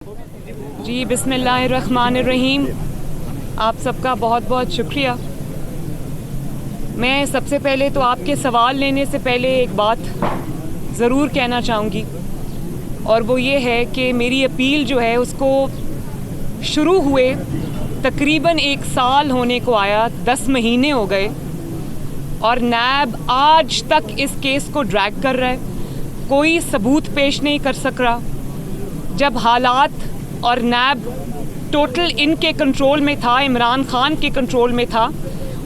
जी बिस्मिल्लाहिर्रहमानिर्रहीम। आप सबका बहुत बहुत शुक्रिया। मैं सबसे पहले तो आपके सवाल लेने से पहले एक बात ज़रूर कहना चाहूँगी, और वो ये है कि मेरी अपील जो है उसको शुरू हुए तकरीबन 1 साल होने को आया, 10 महीने हो गए, और नैब आज तक इस केस को ड्रैग कर रहा है, कोई सबूत पेश नहीं कर सक रहा। जब हालात और नैब टोटल इनके कंट्रोल में था, इमरान खान के कंट्रोल में था,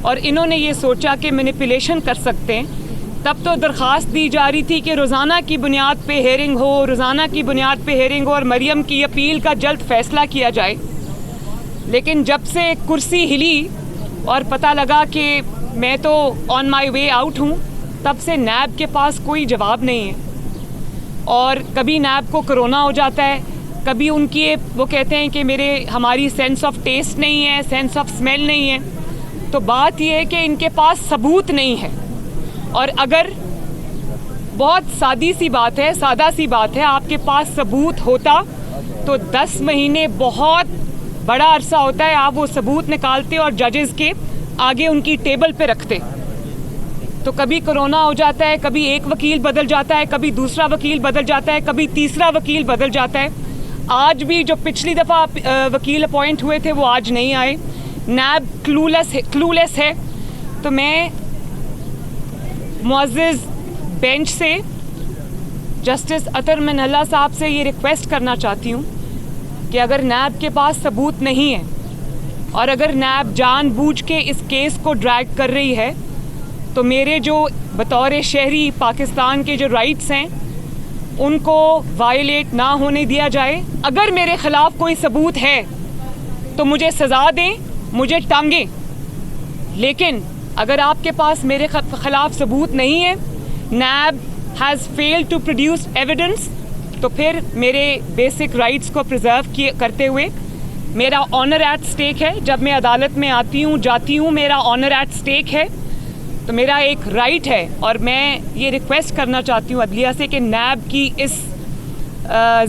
और इन्होंने ये सोचा कि मैनिपुलेशन कर सकते हैं, तब तो दरख्वास्त दी जा रही थी कि रोज़ाना की बुनियाद पे हेयरिंग हो, रोज़ाना की बुनियाद पे हेयरिंग हो और मरियम की अपील का जल्द फैसला किया जाए। लेकिन जब से कुर्सी हिली और पता लगा कि मैं तो ऑन माई वे आउट हूँ, तब से नैब के पास कोई जवाब नहीं है। और कभी नैब को कोरोना हो जाता है, कभी उनकी वो कहते हैं कि हमारी सेंस ऑफ टेस्ट नहीं है, सेंस ऑफ स्मेल नहीं है। तो बात ये है कि इनके पास सबूत नहीं है। और अगर बहुत सादा सी बात है, आपके पास सबूत होता तो 10 महीने बहुत बड़ा अरसा होता है, आप वो सबूत निकालते और जजेस के आगे उनकी टेबल पे रखते। तो कभी कोरोना हो जाता है, कभी एक वकील बदल जाता है, कभी दूसरा वकील बदल जाता है, कभी तीसरा वकील बदल जाता है। आज भी जो पिछली दफ़ा वकील अपॉइंट हुए थे वो आज नहीं आए। नैब क्लूलेस है। तो मैं मुअज़्ज़िज़ बेंच से जस्टिस अतर मनहल्ला साहब से ये रिक्वेस्ट करना चाहती हूँ कि अगर नैब के पास सबूत नहीं है और अगर नैब जानबूझ के इस केस को ड्रैग कर रही है, तो मेरे जो बतौर शहरी पाकिस्तान के जो राइट्स हैं उनको वायलेट ना होने दिया जाए। अगर मेरे ख़िलाफ़ कोई सबूत है तो मुझे सज़ा दें, मुझे टांगें। लेकिन अगर आपके पास मेरे ख़िलाफ़ सबूत नहीं है, NAB has failed to produce evidence, तो फिर मेरे बेसिक राइट्स को प्रिजर्व करते हुए मेरा ऑनर एट स्टेक है। जब मैं अदालत में जाती हूँ, मेरा ऑनर एट स्टेक है, तो मेरा एक राइट है। और मैं ये रिक्वेस्ट करना चाहती हूँ अदलिया से कि नैब की इस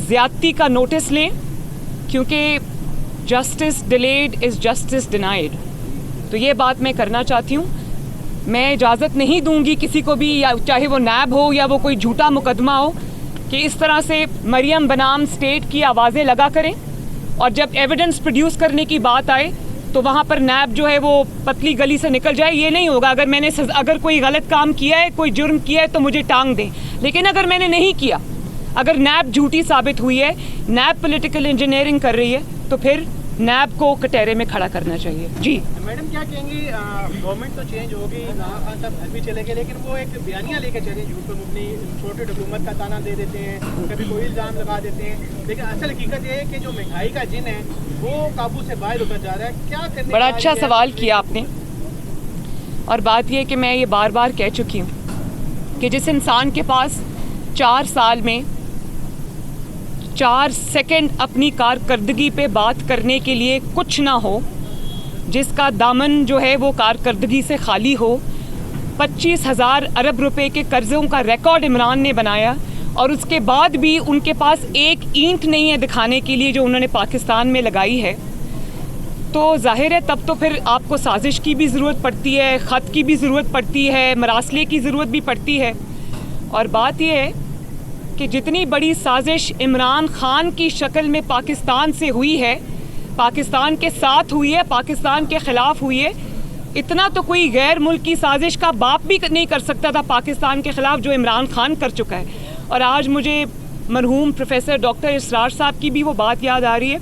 ज़्यादती का नोटिस लें, क्योंकि justice delayed is justice denied. तो ये बात मैं करना चाहती हूँ। मैं इजाज़त नहीं दूँगी किसी को भी, या चाहे वो नैब हो या वो कोई झूठा मुकदमा हो, कि इस तरह से मरियम बनाम स्टेट की आवाज़ें लगा करें, और जब एविडेंस प्रोड्यूस करने की बात आए तो वहाँ पर नैब जो है वो पतली गली से निकल जाए। ये नहीं होगा। अगर कोई गलत काम किया है, कोई जुर्म किया है, तो मुझे टांग दें। लेकिन अगर मैंने नहीं किया, अगर नैब झूठी साबित हुई है, नैब पॉलिटिकल इंजीनियरिंग कर रही है, तो फिर नैब को कटहरे में खड़ा करना चाहिए। जी मैडम, क्या कहेंगी? गवर्नमेंट तो चेंज होगी, खान साहब घर भी चले गए, लेकिन वो एक बयानिया लेके चले, झूठ पर मुबनी छोटी हुकूमत का ताना दे देते हैं, कभी कोई इल्ज़ाम लगा देते हैं। लेकिन असल हकीकत ये है कि जो महंगाई का जिन है वो काबू से बाहर होकर जा रहा है। क्या करने? बड़ा अच्छा सवाल किया आपने। और बात यह है कि मैं ये बार बार कह चुकी हूँ कि जिस इंसान के पास 4 साल में 4 सेकंड अपनी कारकर्दगी पे बात करने के लिए कुछ ना हो, जिसका दामन जो है वो कारकर्दगी से खाली हो, 25,000 अरब रुपए के कर्ज़ों का रिकॉर्ड इमरान ने बनाया, और उसके बाद भी उनके पास एक ईंट नहीं है दिखाने के लिए जो उन्होंने पाकिस्तान में लगाई है, तो जाहिर है तब तो फिर आपको साजिश की भी ज़रूरत पड़ती है, ख़त की भी ज़रूरत पड़ती है, मरासले की ज़रूरत भी पड़ती है। और बात यह है कि जितनी बड़ी साजिश इमरान खान की शक्ल में पाकिस्तान से हुई है, पाकिस्तान के साथ हुई है, पाकिस्तान के ख़िलाफ़ हुई है, इतना तो कोई गैर मुल्की साजिश का बाप भी नहीं कर सकता था पाकिस्तान के ख़िलाफ़ जो इमरान खान कर चुका है। और आज मुझे मरहूम प्रोफेसर डॉक्टर इसरार साहब की भी वो बात याद आ रही है,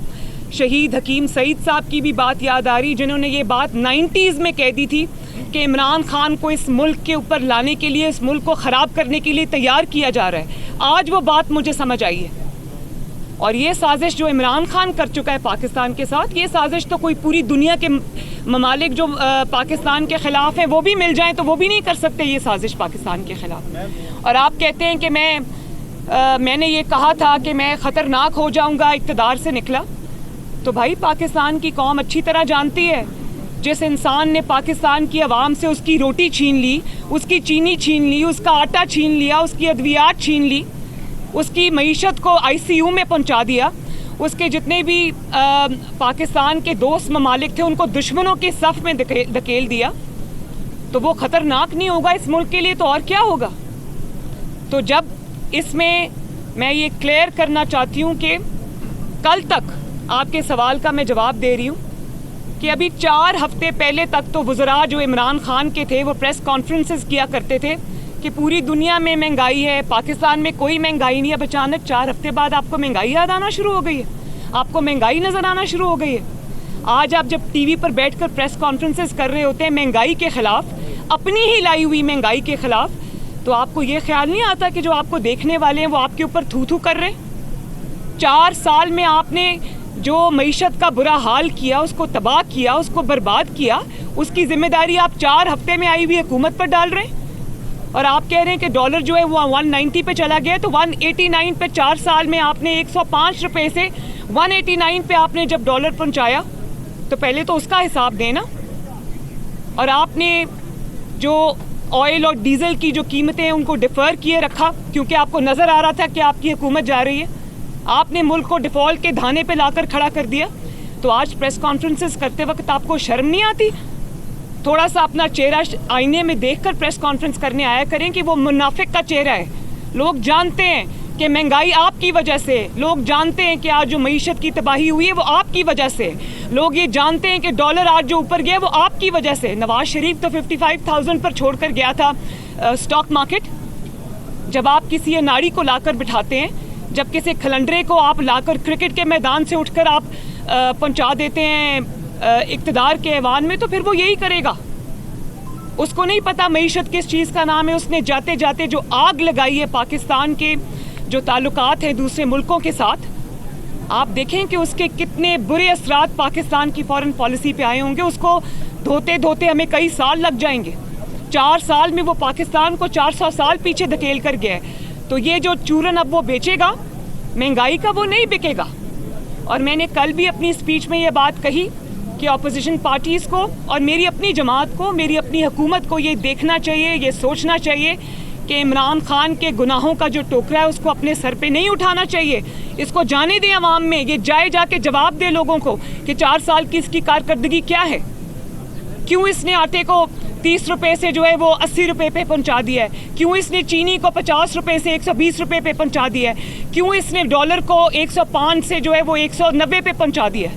शहीद हकीम सईद साहब की भी बात याद आ रही है, जिन्होंने ये बात 90s में कह दी थी कि इमरान खान को इस मुल्क के ऊपर लाने के लिए, इस मुल्क को ख़राब करने के लिए तैयार किया जा रहा है। आज वो बात मुझे समझ आई है। और ये साजिश जो इमरान खान कर चुका है पाकिस्तान के साथ, ये साजिश तो कोई पूरी दुनिया के ममालिक जो पाकिस्तान के ख़िलाफ़ हैं वो भी मिल जाएं तो वो भी नहीं कर सकते ये साजिश पाकिस्तान के ख़िलाफ़। और आप कहते हैं कि मैंने ये कहा था कि मैं ख़तरनाक हो जाऊंगा इक़्तिदार से निकला, तो भाई पाकिस्तान की कौम अच्छी तरह जानती है, जिस इंसान ने पाकिस्तान की आवाम से उसकी रोटी छीन ली, उसकी चीनी छीन ली, उसका आटा छीन लिया, उसकी अद्वियात छीन ली, उसकी मईशत को ICU में पहुंचा दिया, उसके जितने भी पाकिस्तान के दोस्त ममालिक थे उनको दुश्मनों के सफ़ में धकेल दिया, तो वो ख़तरनाक नहीं होगा इस मुल्क के लिए तो और क्या होगा। तो जब इसमें मैं ये क्लियर करना चाहती हूँ कि कल तक आपके सवाल का मैं जवाब दे रही हूँ कि अभी 4 हफ्ते पहले तक तो वज़रा जो इमरान खान के थे वो प्रेस कॉन्फ्रेंसेस किया करते थे कि पूरी दुनिया में महंगाई है, पाकिस्तान में कोई महंगाई नहीं है। अब अचानक 4 हफ्ते बाद आपको महंगाई याद आना शुरू हो गई है, आपको महंगाई नज़र आना शुरू हो गई है। आज आप जब टीवी पर बैठकर प्रेस कॉन्फ्रेंसेस कर रहे होते हैं महंगाई के ख़िलाफ़, अपनी ही लाई हुई महंगाई के ख़िलाफ़, तो आपको ये ख्याल नहीं आता कि जो आपको देखने वाले हैं वो आपके ऊपर थू थू कर रहे हैं। 4 साल में आपने जो मईशत का बुरा हाल किया, उसको तबाह किया, उसको बर्बाद किया, उसकी जिम्मेदारी आप 4 हफ्ते में आई हुई हुकूमत पर डाल रहे हैं। और आप कह रहे हैं कि डॉलर जो है वो 190 पे चला गया, तो 189 पे 4 साल में आपने 105 रुपये से 189 पे आपने जब डॉलर पहुंचाया तो पहले तो उसका हिसाब देना। और आपने जो ऑयल और डीजल की जो कीमतें हैं उनको डिफ़र किए रखा क्योंकि आपको नज़र आ रहा था कि आपकी हुकूमत जा रही है। आपने मुल्क को डिफ़ॉल्ट के धाने पे लाकर खड़ा कर दिया। तो आज प्रेस कॉन्फ्रेंसेस करते वक्त आपको शर्म नहीं आती? थोड़ा सा अपना चेहरा आईने में देखकर प्रेस कॉन्फ्रेंस करने आया करें कि वो मुनाफिक का चेहरा है। लोग जानते हैं कि महंगाई आपकी वजह से, लोग जानते हैं कि आज जो मईशत की तबाही हुई है वो आपकी वजह से, लोग ये जानते हैं कि डॉलर आज जो ऊपर गया वो आपकी वजह से। नवाज शरीफ तो 55,000 पर छोड़कर गया था स्टॉक मार्केट। जब आप किसी नारी को लाकर बिठाते हैं, जब किसी खलंडरे को आप लाकर क्रिकेट के मैदान से उठकर आप पहुंचा देते हैं इक़्तिदार के ऐवान में, तो फिर वो यही करेगा। उसको नहीं पता मईशत किस चीज़ का नाम है। उसने जाते जाते जो आग लगाई है पाकिस्तान के जो ताल्लुकात हैं दूसरे मुल्कों के साथ, आप देखें कि उसके कितने बुरे असरात पाकिस्तान की फॉरेन पॉलिसी पे आए होंगे। उसको धोते धोते हमें कई साल लग जाएंगे। 4 साल में वो पाकिस्तान को 400 साल पीछे धकेल कर गया है। तो ये जो चूरन अब वो बेचेगा महंगाई का, वो नहीं बिकेगा। और मैंने कल भी अपनी स्पीच में ये बात कही कि अपोजिशन पार्टीज़ को और मेरी अपनी जमात को, मेरी अपनी हुकूमत को ये देखना चाहिए, ये सोचना चाहिए कि इमरान खान के गुनाहों का जो टोकरा है उसको अपने सर पे नहीं उठाना चाहिए। इसको जाने दें अवाम में, ये जाके जवाब दे लोगों को कि 4 साल की इसकी कारकर्दगी क्या है। क्यों इसने आटे को 30 रुपये से जो है वो 80 रुपये पे पहुंचा दिया है? क्यों इसने चीनी को 50 रुपये से 120 रुपये पे पहुंचा दिया है? क्यों इसने डॉलर को 105 से जो है वो 190 पे पहुंचा दिया है?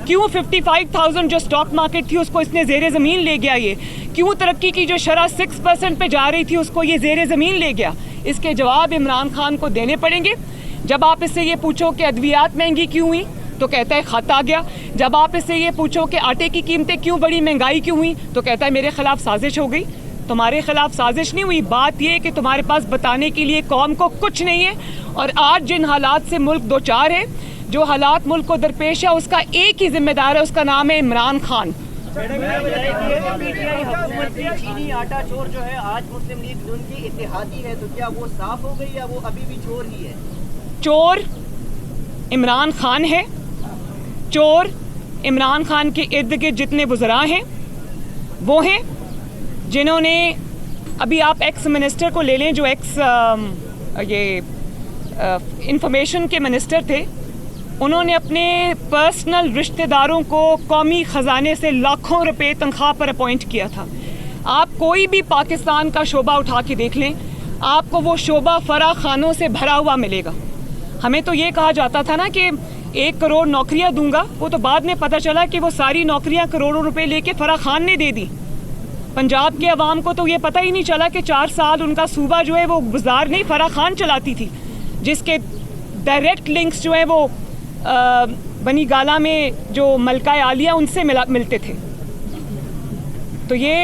क्यों 55,000 जो स्टॉक मार्केट थी उसको इसने ज़ेरे ज़मीन ले गया? ये क्यों तरक्की की जो शरह 6% पे जा रही थी उसको ये ज़ेरे ज़मीन ले गया? इसके जवाब इमरान खान को देने पड़ेंगे। जब आप इससे ये पूछो कि अद्वियात महंगी क्यों हुई तो कहता है खत आ गया। जब आप इससे ये पूछो कि आटे की कीमतें क्यों बढ़ी, महंगाई क्यों हुई, तो कहता है मेरे खिलाफ साजिश हो गई। तुम्हारे खिलाफ साजिश नहीं हुई, बात यह है कि तुम्हारे पास बताने के लिए कौम को कुछ नहीं है। और आज जिन हालात से मुल्क दो चार है, जो हालात मुल्क को दरपेश है, उसका एक ही जिम्मेदार है, उसका नाम है इमरान खान। चीनी आटा चोर जो है आज मुस्लिम लीग उनकी इत्तेहादी है, तो क्या वो साफ हो गई या वो अभी भी चोर ही है? चोर इमरान खान है। चोर इमरान खान के इर्द गिर्द जितने वज़रा हैं वो हैं जिन्होंने, अभी आप एक्स मिनिस्टर को ले लें जो एक्स इंफॉर्मेशन के मिनिस्टर थे, उन्होंने अपने पर्सनल रिश्तेदारों को कौमी ख़जाने से लाखों रुपए तनख्वाह पर अपॉइंट किया था। आप कोई भी पाकिस्तान का शोबा उठा के देख लें, आपको वो शोबा फराह खानों से भरा हुआ मिलेगा। हमें तो ये कहा जाता था ना कि 1 करोड़ नौकरियां दूंगा, वो तो बाद में पता चला कि वो सारी नौकरियां करोड़ों रुपए लेके फराह खान ने दे दी। पंजाब के अवाम को तो ये पता ही नहीं चला कि 4 साल उनका सूबा जो है वो गुजार नहीं फराह खान चलाती थी, जिसके डायरेक्ट लिंक्स जो है वो बनी गाला में जो मलका आलिया उनसे मिलते थे। तो ये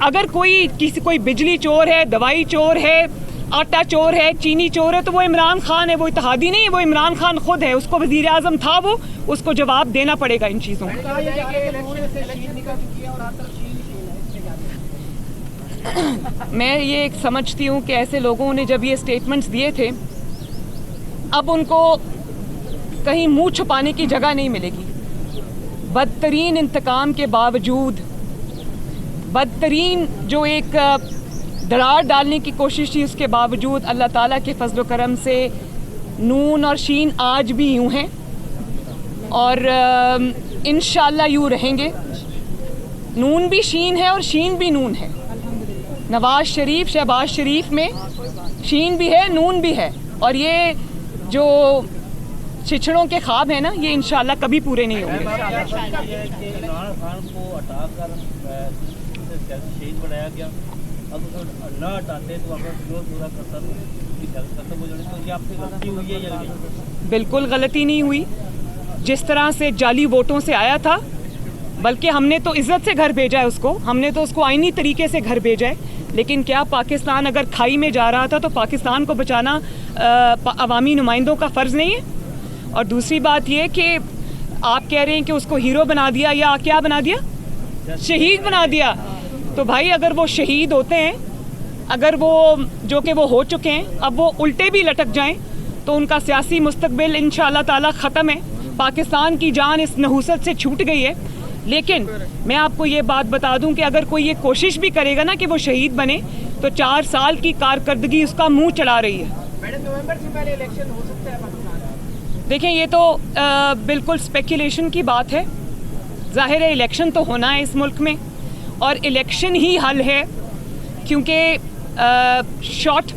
अगर कोई बिजली चोर है, दवाई चोर है, आटा चोर है, चीनी चोर है, तो वो इमरान खान है, वो इत्तेहादी नहीं है, वो इमरान खान खुद है। उसको वज़ीर आज़म था, वो उसको जवाब देना पड़ेगा इन चीज़ों का। मैं ये समझती हूँ कि ऐसे लोगों ने जब ये स्टेटमेंट्स दिए थे, अब उनको कहीं मुंह छुपाने की जगह नहीं मिलेगी। बदतरीन इंतकाम के बावजूद, बदतरीन जो एक दरार डालने की कोशिश थी, उसके बावजूद अल्लाह ताला के फजल करम से नून और शीन आज भी यूं हैं और इंशाल्लाह यूं रहेंगे। नून भी शीन है और शीन भी नून है। नवाज शरीफ, शहबाज शरीफ में शीन भी है, नून भी है, और ये जो छिछड़ों के ख्वाब है ना, ये इंशाल्लाह कभी पूरे नहीं होंगे। इमरान खान को हटाकर शहीद बनाया गया, अब उसको न हटाते तो अगर जो पूरा करता तो खत्म हो जाने, तो ये आपसे गलती हुई है या नहीं? बिल्कुल गलती नहीं हुई। जिस तरह से जाली वोटों से आया था, बल्कि हमने तो इज़्ज़त से घर भेजा है उसको, हमने तो उसको आईनी तरीके से घर भेजा है। लेकिन क्या पाकिस्तान अगर खाई में जा रहा था तो पाकिस्तान को बचाना अवामी नुमाइंदों का फ़र्ज़ नहीं है? और दूसरी बात ये कि आप कह रहे हैं कि उसको हीरो बना दिया या क्या बना दिया, शहीद बना दिया। तो भाई अगर वो शहीद होते हैं, अगर वो जो कि वो हो चुके हैं, अब वो उल्टे भी लटक जाएं तो उनका सियासी मुस्तकबिल इंशाअल्लाह ताला ख़त्म है। पाकिस्तान की जान इस नहूसत से छूट गई है। लेकिन मैं आपको ये बात बता दूं कि अगर कोई ये कोशिश भी करेगा ना कि वो शहीद बने, तो 4 साल की कारकर्दगी उसका मुंह चढ़ा रही है। मैडम, नवंबर से पहले इलेक्शन हो सकता है पाकिस्तान? देखें, ये तो बिल्कुल स्पेकुलेशन की बात है। ज़ाहिर है इलेक्शन तो होना है इस मुल्क में, और इलेक्शन ही हल है, क्योंकि शॉर्ट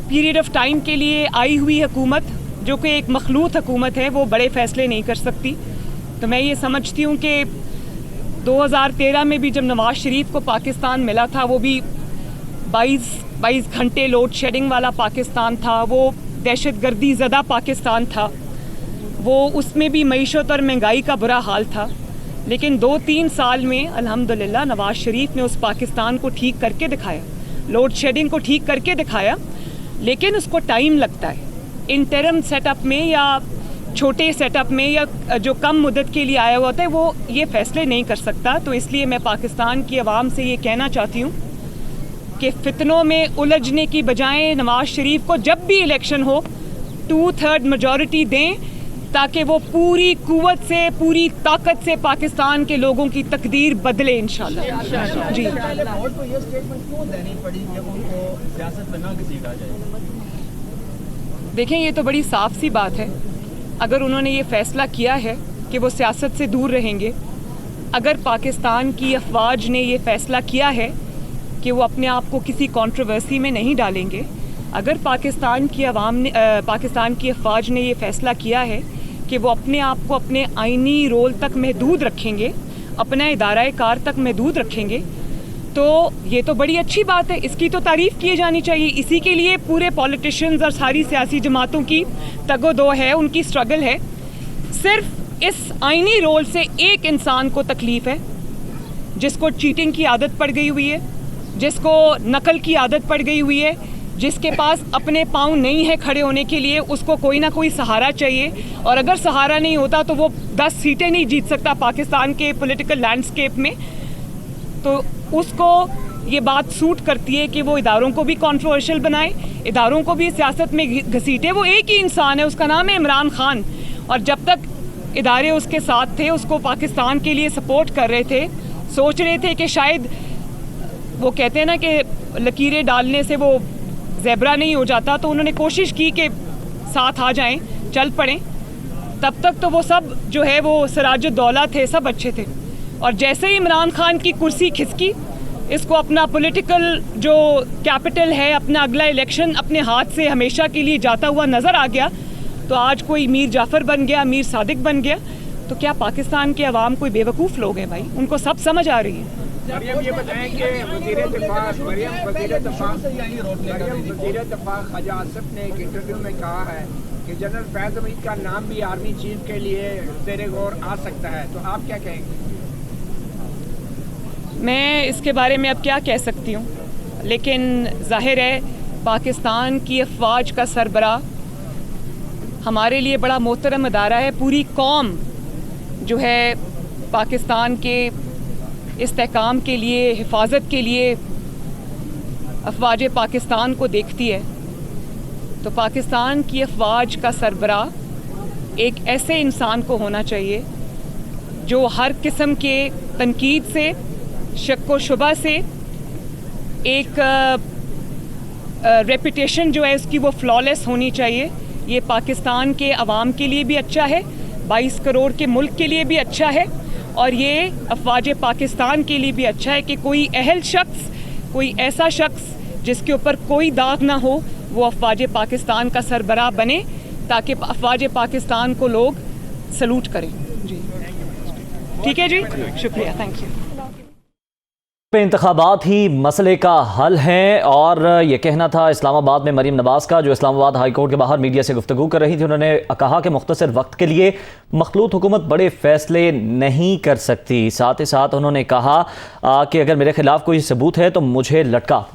पीरियड ऑफ टाइम के लिए आई हुई हुकूमत, जो कि एक मखलूत हुकूमत है, वो बड़े फ़ैसले नहीं कर सकती। तो मैं ये समझती हूँ कि 2013 में भी जब नवाज शरीफ को पाकिस्तान मिला था, वो भी 22 घंटे लोड शेडिंग वाला पाकिस्तान था, वो दहशतगर्दी ज़दा पाकिस्तान था, वो उसमें भी मईशत और महंगाई का बुरा हाल था। लेकिन 2-3 साल में अल्हम्दुलिल्लाह नवाज शरीफ ने उस पाकिस्तान को ठीक करके दिखाया, लोड शेडिंग को ठीक करके दिखाया। लेकिन उसको टाइम लगता है। इंटरम सेटअप में या छोटे सेटअप में या जो कम मुद्दत के लिए आया हुआ होता है, वो ये फैसले नहीं कर सकता। तो इसलिए मैं पाकिस्तान की आवाम से ये कहना चाहती हूँ कि फितनों में उलझने की बजाय नवाज शरीफ को जब भी इलेक्शन हो 2/3 मेजॉरिटी दें, ताकि वो पूरी कुव्वत से, पूरी ताकत से पाकिस्तान के लोगों की तकदीर बदले इंशाल्लाह। जी, वोट को ये स्टेटमेंट क्यों देनी पड़ी कि उनको सियासत में ना घसीटा जाए? देखें, ये तो बड़ी साफ सी बात है। अगर उन्होंने ये फ़ैसला किया है कि वो सियासत से दूर रहेंगे, अगर पाकिस्तान की अफवाज ने ये फ़ैसला किया है कि वो अपने आप को किसी कंट्रोवर्सी में नहीं डालेंगे, अगर पाकिस्तान की पाकिस्तान की अफवाज ने ये फ़ैसला किया है कि वो अपने आप को अपने आइनी रोल तक महदूद रखेंगे, अपना इदारा कार तक महदूद रखेंगे, तो ये तो बड़ी अच्छी बात है। इसकी तो तारीफ़ की जानी चाहिए। इसी के लिए पूरे पॉलिटिशियंस और सारी सियासी जमातों की तगो-दो है, उनकी स्ट्रगल है। सिर्फ इस आइनी रोल से एक इंसान को तकलीफ़ है, जिसको चीटिंग की आदत पड़ गई हुई है, जिसको नकल की आदत पड़ गई हुई है, जिसके पास अपने पाँव नहीं है खड़े होने के लिए, उसको कोई ना कोई सहारा चाहिए। और अगर सहारा नहीं होता तो वो 10 सीटें नहीं जीत सकता पाकिस्तान के पॉलिटिकल लैंडस्केप में। तो उसको ये बात सूट करती है कि वो इदारों को भी कंट्रोवर्शियल बनाए, इदारों को भी सियासत में घसीटे। वो एक ही इंसान है, उसका नाम है इमरान खान, और जब तक इदारे उसके साथ थे, उसको पाकिस्तान के लिए सपोर्ट कर रहे थे, सोच रहे थे कि शायद वो कहते हैं ना कि लकीरें डालने से वो ज़ेब्रा नहीं हो जाता, तो उन्होंने कोशिश की कि साथ आ जाएं, चल पड़ें। तब तक तो वो सब जो है वो सिराजुद्दौला थे, सब अच्छे थे। और जैसे ही इमरान खान की कुर्सी खिसकी, इसको अपना पॉलिटिकल जो कैपिटल है, अपना अगला इलेक्शन अपने हाथ से हमेशा के लिए जाता हुआ नज़र आ गया, तो आज कोई मीर जाफ़र बन गया, मीर सादिक बन गया। तो क्या पाकिस्तान के अवाम कोई बेवकूफ़ लोग हैं भाई? उनको सब समझ आ रही है। मरियम, ये बताएं कि वज़ीर दफ़ा ख्वाजा आसिफ ने एक इंटरव्यू में कहा है कि जनरल फैज़ हमीद का नाम भी आर्मी चीफ के लिए ज़ेरे गौर आ सकता है, तो आप क्या कहेंगे? मैं इसके बारे में अब क्या कह सकती हूँ, लेकिन ज़ाहिर है पाकिस्तान की अफवाज का सरबराह हमारे लिए बड़ा मोहतरम अदारा है। पूरी कौम जो है पाकिस्तान के इस्तेहकाम के लिए, हिफाजत के लिए अफवाज पाकिस्तान को देखती है। तो पाकिस्तान की अफवाज का सरबराह एक ऐसे इंसान को होना चाहिए जो हर किस्म के तनकीद से, शक व शुबा से, एक रेपुटेशन जो है उसकी वो फ्लॉलेस होनी चाहिए। ये पाकिस्तान के अवाम के लिए भी अच्छा है, 22 करोड़ के मुल्क के लिए भी अच्छा है, और ये अफवाज पाकिस्तान के लिए भी अच्छा है कि कोई अहल शख्स, कोई ऐसा शख्स जिसके ऊपर कोई दाग ना हो, वो अफवाज पाकिस्तान का सरबराह बने, ताकि अफवाज पाकिस्तान को लोग सलूट करें। जी ठीक है जी, शुक्रिया, थैंक यू। इंतखाबात ही मसले का हल हैं, और ये कहना था इस्लामाबाद में मरीम नवाज़ का, जो इस्लामाबाद हाई कोर्ट के बाहर मीडिया से गुफ्तगू कर रही थी। उन्होंने कहा कि मुख्तसर वक्त के लिए मखलूत हुकूमत बड़े फ़ैसले नहीं कर सकती। साथ ही साथ उन्होंने कहा कि अगर मेरे खिलाफ कोई सबूत है तो मुझे लटका